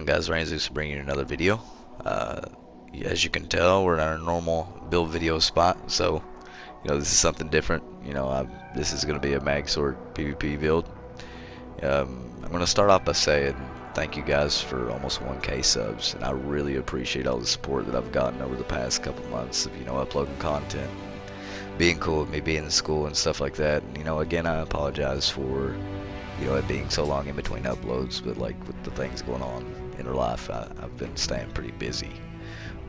on, guys? Ranzus bringing you another video. As you can tell, we're in our normal build video spot, so this is something different. This is going to be a Mag Sword PvP build. I'm going to start off by saying thank you guys for almost 1K subs, and I really appreciate all the support that I've gotten over the past couple months of uploading content, being cool with me being in school and stuff like that. And, again, I apologize for it being so long in between uploads, but like with the things going on in real life, I've been staying pretty busy.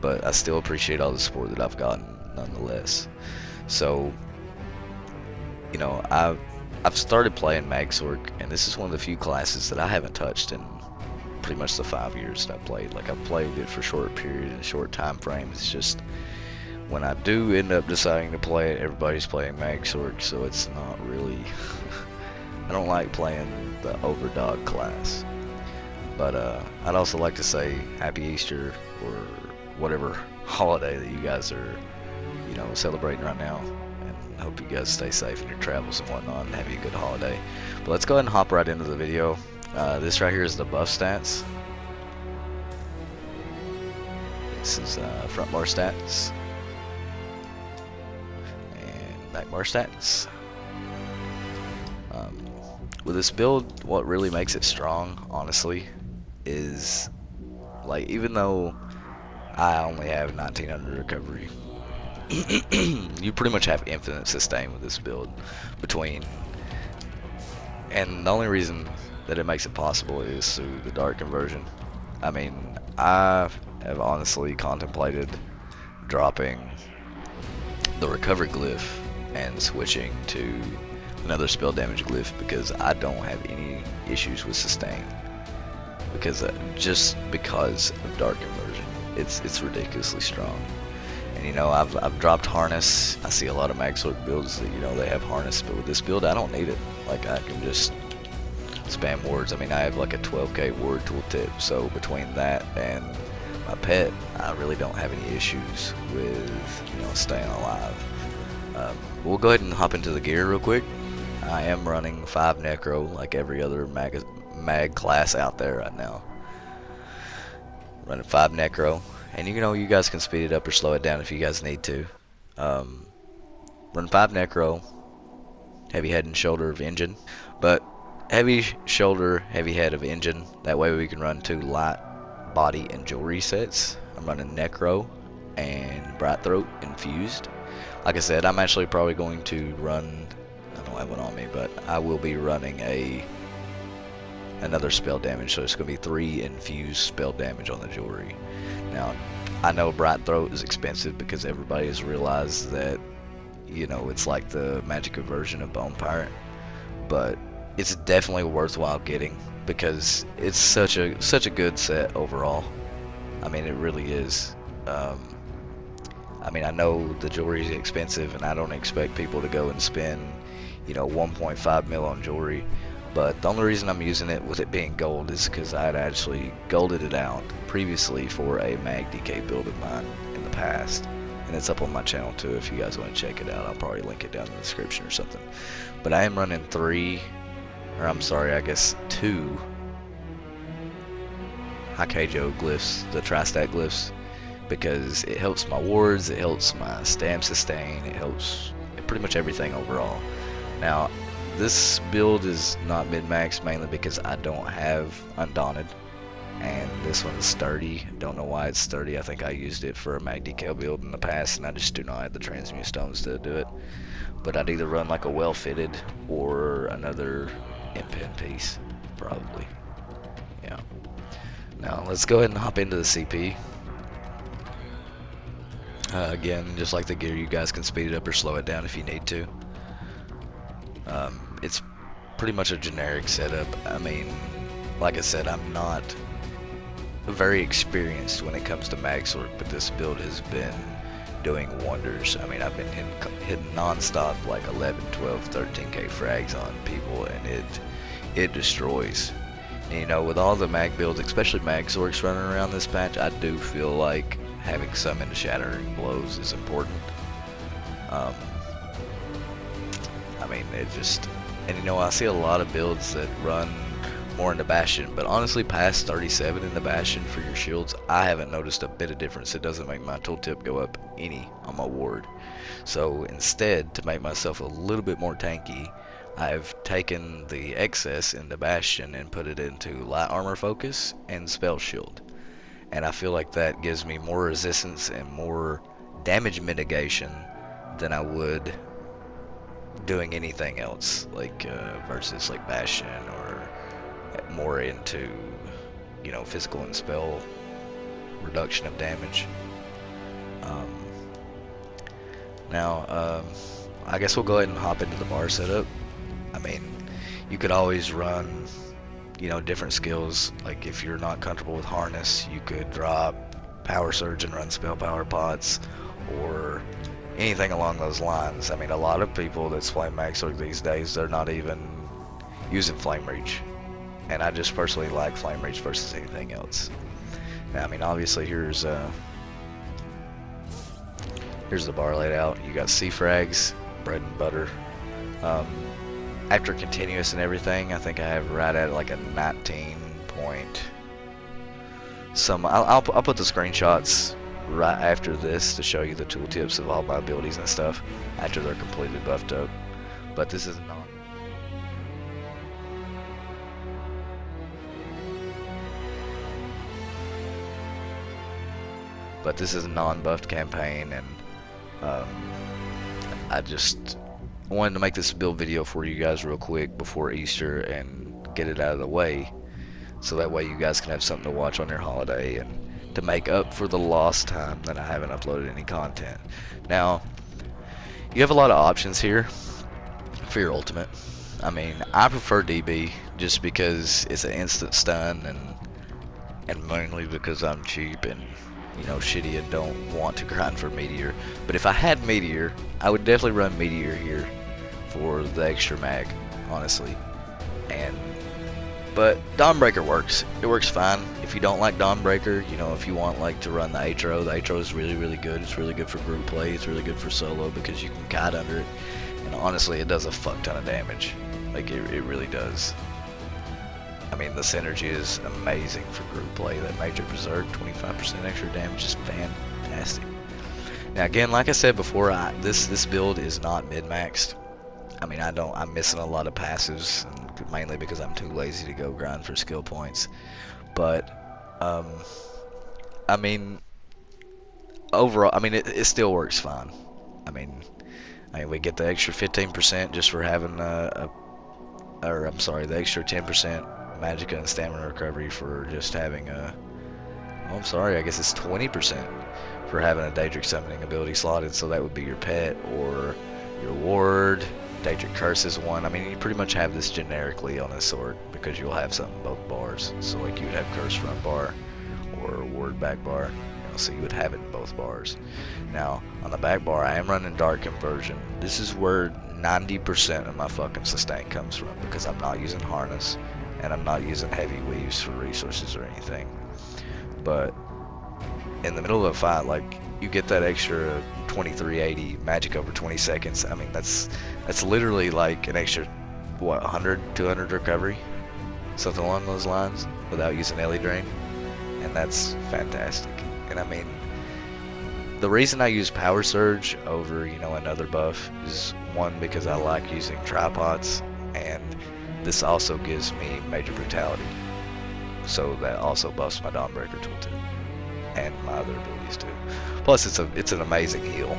But I still appreciate all the support that I've gotten nonetheless. So, I've started playing Mag Sword, and this is one of the few classes that I haven't touched in pretty much the 5 years that I've played. Like, I've played it for short periods and short time frames. It's just when I do end up deciding to play it, everybody's playing Mag Sword, so it's not really I don't like playing the overdog class. But I'd also like to say Happy Easter, or whatever holiday that you guys are celebrating right now, and hope you guys stay safe in your travels and whatnot, and have you a good holiday. But let's go ahead and hop right into the video. This right here is the buff stats. This is front bar stats and back bar stats. With this build, what really makes it strong, honestly, is like, even though I only have 1900 recovery, you pretty much have infinite sustain with this build and the only reason that it makes it possible is through the dark conversion. I mean, I have honestly contemplated dropping the recovery glyph and switching to another spell damage glyph, because I don't have any issues with sustain, just because of dark conversion. It's ridiculously strong. And I've dropped harness. I see a lot of Mag Sword builds that they have harness, but with this build I don't need it. Like, I can just spam wards. I mean, I have like a 12k ward tooltip, so between that and my pet, I really don't have any issues with staying alive. We'll go ahead and hop into the gear real quick. I am running 5 Necro like every other mag class out there right now. Running 5 Necro, and you guys can speed it up or slow it down if you guys need to. Run 5 Necro, heavy head and shoulder of engine, but heavy shoulder, heavy head of engine. That way we can run 2 light body and jewelry sets. I'm running Necro and Bright Throat infused. Like I said, I'm actually probably going to run, I don't have one on me, but I will be running another spell damage, so it's going to be 3 infused spell damage on the jewelry. Now, I know Bright Throat is expensive because everybody has realized that it's like the Magicka version of Bone Pirate, but it's definitely worthwhile getting because it's such a good set overall. I mean, it really is. I mean, I know the jewelry is expensive, and I don't expect people to go and spend 1.5 mil on jewelry, but the only reason I'm using it with it being gold is because I had actually golded it out previously for a Mag DK build of mine in the past, and it's up on my channel too if you guys want to check it out. I'll probably link it down in the description or something. But I am running 2 Hakajo glyphs, the tri-stat glyphs, because it helps my wards, it helps my stam sustain, it helps pretty much everything overall. Now, this build is not mid-max mainly because I don't have Undaunted, and this one's sturdy. Don't know why it's sturdy. I think I used it for a Mag DK build in the past, and I just do not have the transmute stones to do it. But I'd either run like a well-fitted or another impen piece, probably. Yeah. Now, let's go ahead and hop into the CP. Again, just like the gear, you guys can speed it up or slow it down if you need to. It's pretty much a generic setup. I mean, like I said, I'm not very experienced when it comes to Mag Sword, but this build has been doing wonders. I mean, I've been hitting non-stop like 11, 12, 13k frags on people, and it destroys. And, with all the mag builds, especially Mag Swords running around this patch, I do feel like having some into shattering blows is important. I mean, it just, and I see a lot of builds that run more in the Bastion, but honestly past 37 in the Bastion for your shields, I haven't noticed a bit of difference. It doesn't make my tooltip go up any on my ward. So instead, to make myself a little bit more tanky, I've taken the excess in the Bastion and put it into light armor focus and spell shield. And I feel like that gives me more resistance and more damage mitigation than I would doing anything else, like versus like Bastion or more into, you know, physical and spell reduction of damage. Now, I guess we'll go ahead and hop into the bar setup. I mean, you could always run, you know, different skills. Like if you're not comfortable with harness, you could drop power surge and run spell power pots, or anything along those lines. I mean, a lot of people that's playing Magicka these days, they're not even using Flame Reach, and I just personally like Flame Reach versus anything else. Now, I mean, obviously here's the bar laid out. You got Frags, bread and butter. After continuous and everything, I think I have right at like a 19 point. I'll put the screenshots right after this to show you the tooltips of all my abilities and stuff after they're completely buffed up. But this is not. But this is a non-buffed campaign, and I just wanted to make this build video for you guys real quick before Easter and get it out of the way, so that way you guys can have something to watch on your holiday and to make up for the lost time that I haven't uploaded any content. Now, you have a lot of options here for your ultimate. I mean, I prefer DB just because it's an instant stun, and mainly because I'm cheap and, you know, shitty and don't want to grind for Meteor. But if I had Meteor, I would definitely run Meteor here for the extra mag, honestly. But Dawnbringer works. It works fine. If you don't like Dawnbringer, you know, if you want like to run the Atro is really, really good. It's really good for group play. It's really good for solo because you can kite under it. And honestly, it does a fuck ton of damage. Like, it really does. I mean, the synergy is amazing for group play. That Major Berserk, 25% extra damage is fantastic. Now again, like I said before, this build is not mid-maxed. I mean, I'm missing a lot of passives, mainly because I'm too lazy to go grind for skill points. But, I mean, overall, I mean, it still works fine. I mean, we get the extra 15% just for having the extra 10% Magicka and stamina recovery for just having I guess it's 20% for having a Daedric summoning ability slotted, so that would be your pet or your ward. Daedric Curse is one. I mean, you pretty much have this generically on this sword because you'll have something both bars. So like you would have Curse front bar or ward back bar, you know, so you would have it in both bars. Now on the back bar, I am running Dark Conversion. This is where 90% of my fucking sustain comes from, because I'm not using harness and I'm not using heavy weaves for resources or anything. But in the middle of a fight, like, you get that extra 2380 magic over 20 seconds. I mean, that's literally like an extra, what, 100, 200 recovery? Something along those lines, without using Ellie Drain. And that's fantastic. And I mean, the reason I use Power Surge over, you know, another buff is, one, because I like using tripods, and this also gives me Major Brutality. So that also buffs my Dawnbringer tooltip and my other abilities too. Plus, it's an amazing heal.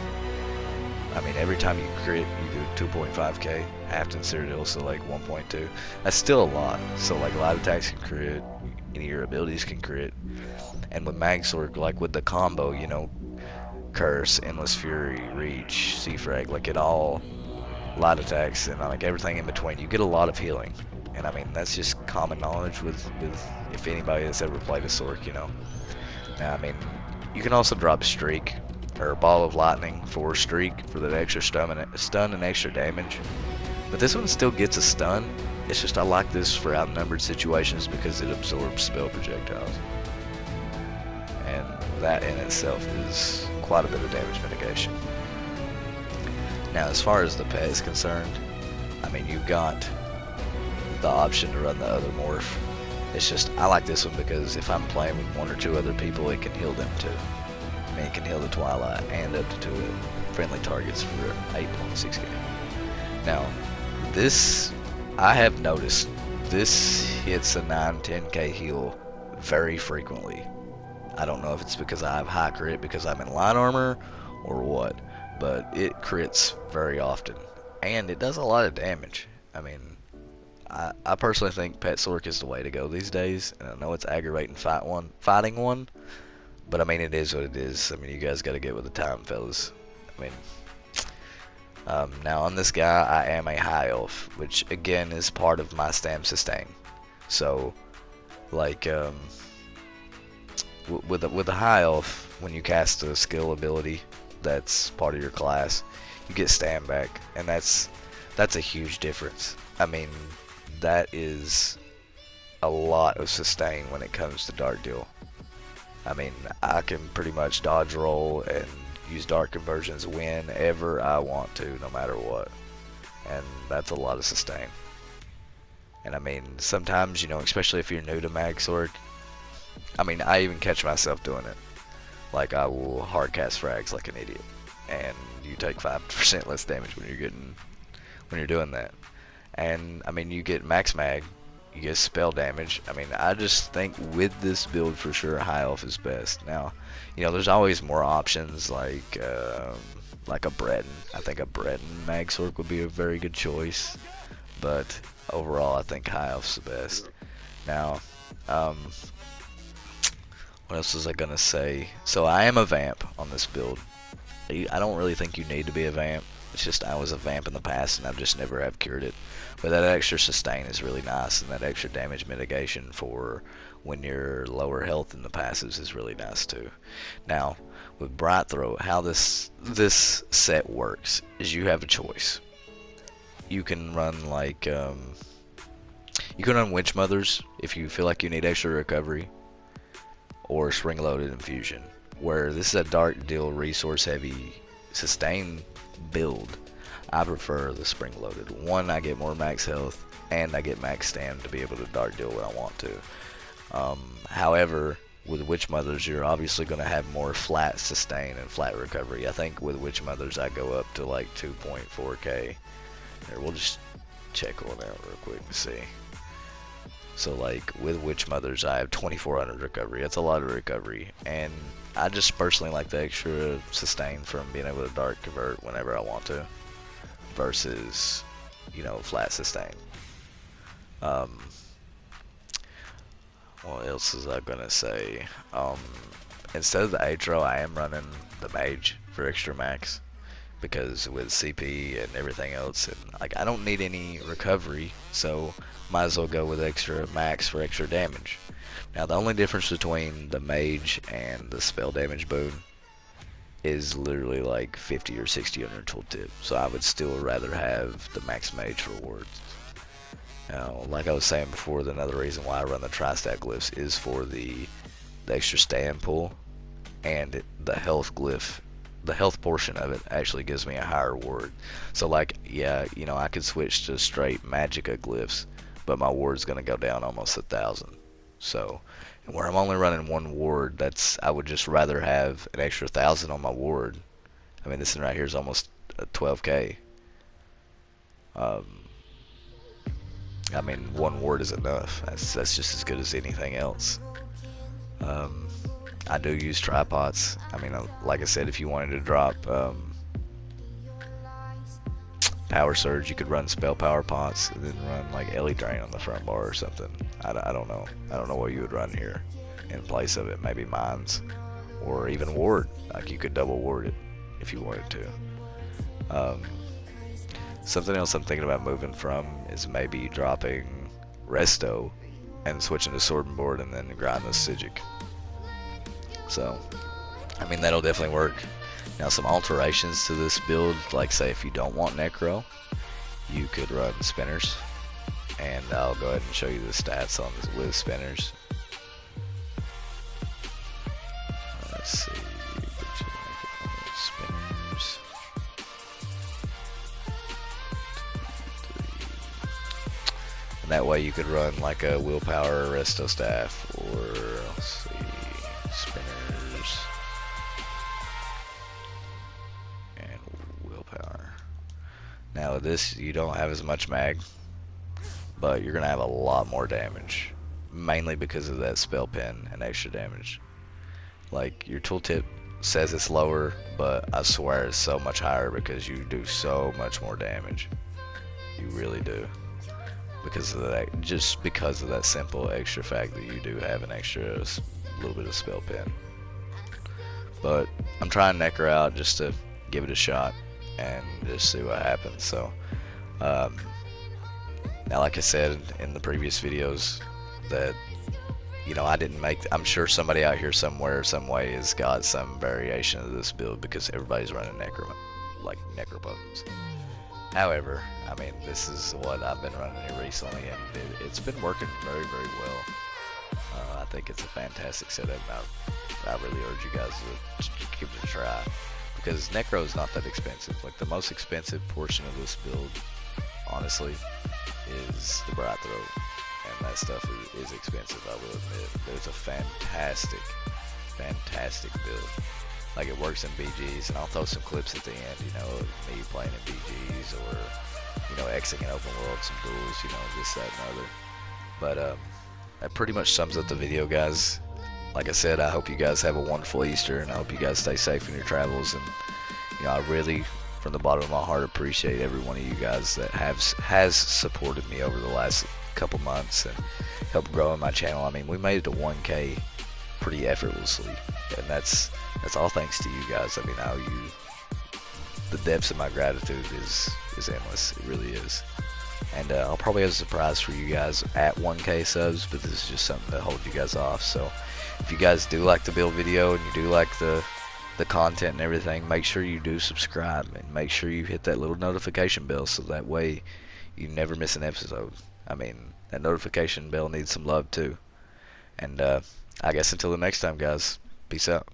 I mean, every time you crit, you do 2.5k. Afton Citadel, so like 1.2. That's still a lot. So like light attacks can crit, any of your abilities can crit. And with Magsword, like with the combo, you know, Curse, Endless Fury, Reach, Frag, like it all light attacks and like everything in between. You get a lot of healing. And I mean, that's just common knowledge with if anybody that's ever played a Sorc, you know. Now, I mean, you can also drop Streak or Ball of Lightning for Streak for that extra stun and extra damage. But this one still gets a stun. It's just I like this for outnumbered situations because it absorbs spell projectiles. And that in itself is quite a bit of damage mitigation. Now, as far as the pet is concerned, I mean, you've got the option to run the other morph It's just, I like this one because if I'm playing with 1 or 2 other people, it can heal them too. I mean, it can heal the Twilight and up to 2 friendly targets for 8.6k. Now, this, I have noticed, this hits a 9-10k heal very frequently. I don't know if it's because I have high crit because I'm in line armor or what, but it crits very often. And it does a lot of damage. I mean, I personally think Pet Sorc is the way to go these days. And I know it's aggravating fighting one, but I mean, it is what it is. I mean, you guys got to get with the time, fellas. I mean, now on this guy, I am a high elf, which again is part of my stam sustain. So, like, with a high elf, when you cast a skill ability that's part of your class, you get stam back, and that's a huge difference. I mean, that is a lot of sustain when it comes to Dark Deal. I mean, I can pretty much dodge roll and use Dark Conversions whenever I want to, no matter what. And that's a lot of sustain. And I mean, sometimes, you know, especially if you're new to Magicka Sorcerer, I mean, I even catch myself doing it. Like, I will hardcast frags like an idiot. And you take 5% less damage when you're doing that. And, I mean, you get max mag, you get spell damage. I mean, I just think with this build for sure, high elf is best. Now, you know, there's always more options like a Breton. I think a Breton Magicka Sorcerer would be a very good choice. But overall, I think high elf's the best. Now, what else was I gonna say? So I am a vamp on this build. I don't really think you need to be a vamp. It's just I was a vamp in the past and I've just never have cured it. But that extra sustain is really nice, and that extra damage mitigation for when you're lower health in the passives is really nice too. Now, with Bright Throat, how this set works is you have a choice. You can run like you can run Witch Mothers if you feel like you need extra recovery, or Spring Loaded Infusion, where this is a Dark Deal resource heavy sustain build. I prefer the Spring Loaded. One, I get more max health, and I get max stam to be able to Dark Deal when I want to. However, with Witch Mothers, you're obviously going to have more flat sustain and flat recovery. I think with Witch Mothers, I go up to like 2.4k. There, we'll just check one out real quick to see. So like with Witch Mothers, I have 2400 recovery. That's a lot of recovery, and I just personally like the extra sustain from being able to Dark Convert whenever I want to, versus, you know, flat sustain. What else is I gonna say? Instead of the Atro, I am running the Mage for extra max, because with CP and everything else, and like I don't need any recovery, so might as well go with extra max for extra damage. Now the only difference between the Mage and the spell damage boon is literally like 50 or 60 on your tooltip, so I would still rather have the max Mage rewards. Now, like I was saying before, another reason why I run the Tri-Stat glyphs is for the extra stand pull, and the health glyph. The health portion of it actually gives me a higher ward. So like, yeah, you know, I could switch to straight Magicka glyphs, but my ward's gonna go down almost 1,000. So, and where I'm only running one ward, I would just rather have an extra 1,000 on my ward. I mean, this one right here is almost 12k. I mean, one ward is enough. That's just as good as anything else. I do use tripods. I mean, like I said, if you wanted to drop Power Surge, you could run Spell Power Pots and then run like Ellie Drain on the front bar or something. I don't know. I don't know what you would run here in place of it. Maybe Mines, or even Ward. Like you could double ward it if you wanted to. Something else I'm thinking about moving from is maybe dropping Resto and switching to Sword and Board and then grind the Sigic. So, I mean, that'll definitely work. Now, some alterations to this build, like say if you don't want Necro, you could run Spinners. And I'll go ahead and show you the stats on this with Spinners. Let's see. Spinners. And that way you could run like a willpower or resto staff, or let's see, spinners and willpower. Now with this, you don't have as much mag, but you're gonna have a lot more damage, mainly because of that spell pin and extra damage. Like, your tooltip says it's lower, but I swear it's so much higher because you do so much more damage. You really do. Because of that, just because of that simple extra fact that you do have an extra little bit of spell pin. But I'm trying Necro out just to give it a shot and just see what happens. So now, like I said in the previous videos, that I didn't make, I'm sure somebody out here somewhere, some way has got some variation of this build because everybody's running necro buttons. However, I mean, this is what I've been running here recently, and it's been working very, very well. I think it's a fantastic setup, and I really urge you guys to give it a try, because necro is not that expensive. Like, the most expensive portion of this build, honestly, is the Bright Throat, and that stuff is expensive, I will admit. But it's a fantastic build. Like, it works in BGs, and I'll throw some clips at the end, of me playing in BGs, or, Xing in open world, some duels, this, that, and other. But, that pretty much sums up the video, guys. Like I said, I hope you guys have a wonderful Easter, and I hope you guys stay safe in your travels, and, I really, from the bottom of my heart, appreciate every one of you guys that has supported me over the last couple months, and helped growing my channel. I mean, we made it to 1K pretty effortlessly, and that's all thanks to you guys. I mean, the depths of my gratitude is endless. It really is. And I'll probably have a surprise for you guys at 1K subs, but this is just something to hold you guys off. So if you guys do like the build video and you do like the content and everything, make sure you do subscribe, and make sure you hit that little notification bell, so that way you never miss an episode. I mean, that notification bell needs some love too. And I guess until the next time, guys, peace out.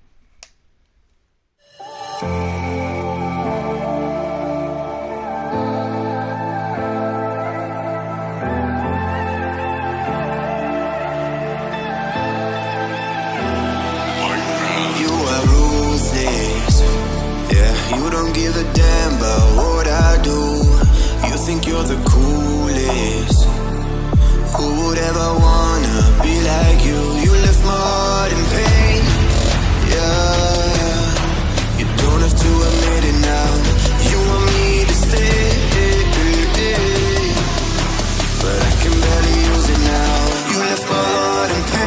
You don't give a damn about what I do. You think you're the coolest. Who would ever wanna be like you? You left my heart in pain. Yeah, you don't have to admit it now. You want me to stay, but I can barely use it now. You left my heart in pain.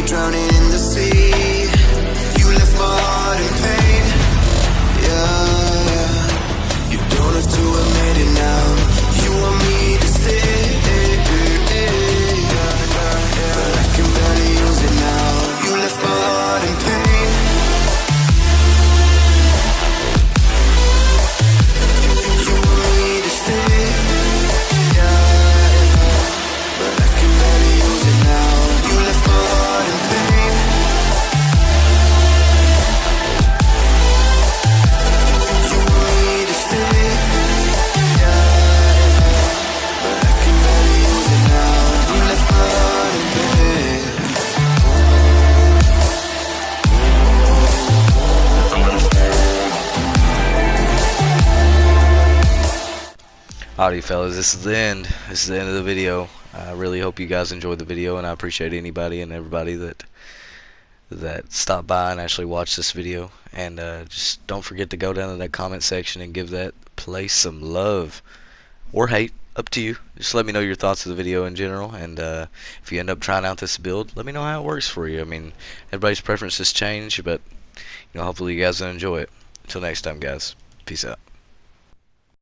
Drowning in the sea, you left my heart in pain. Yeah, you don't have to admit it now. You want me to stay, but I can barely use it now. You left my heart in pain. You want me to stay, yeah, but I can barely use it now. You left my heart in pain. You want me to stay, yeah, but I can barely use it now. You left my heart in pain. Howdy fellas, this is the end. This is the end of the video. I really hope you guys enjoyed the video, and I appreciate anybody and everybody that that stopped by and actually watched this video. And just don't forget to go down to that comment section and give that place some love or hate, up to you. Just let me know your thoughts of the video in general, and if you end up trying out this build, let me know how it works for you. I mean, everybody's preferences change, but hopefully you guys will enjoy it. Until next time, guys, peace out.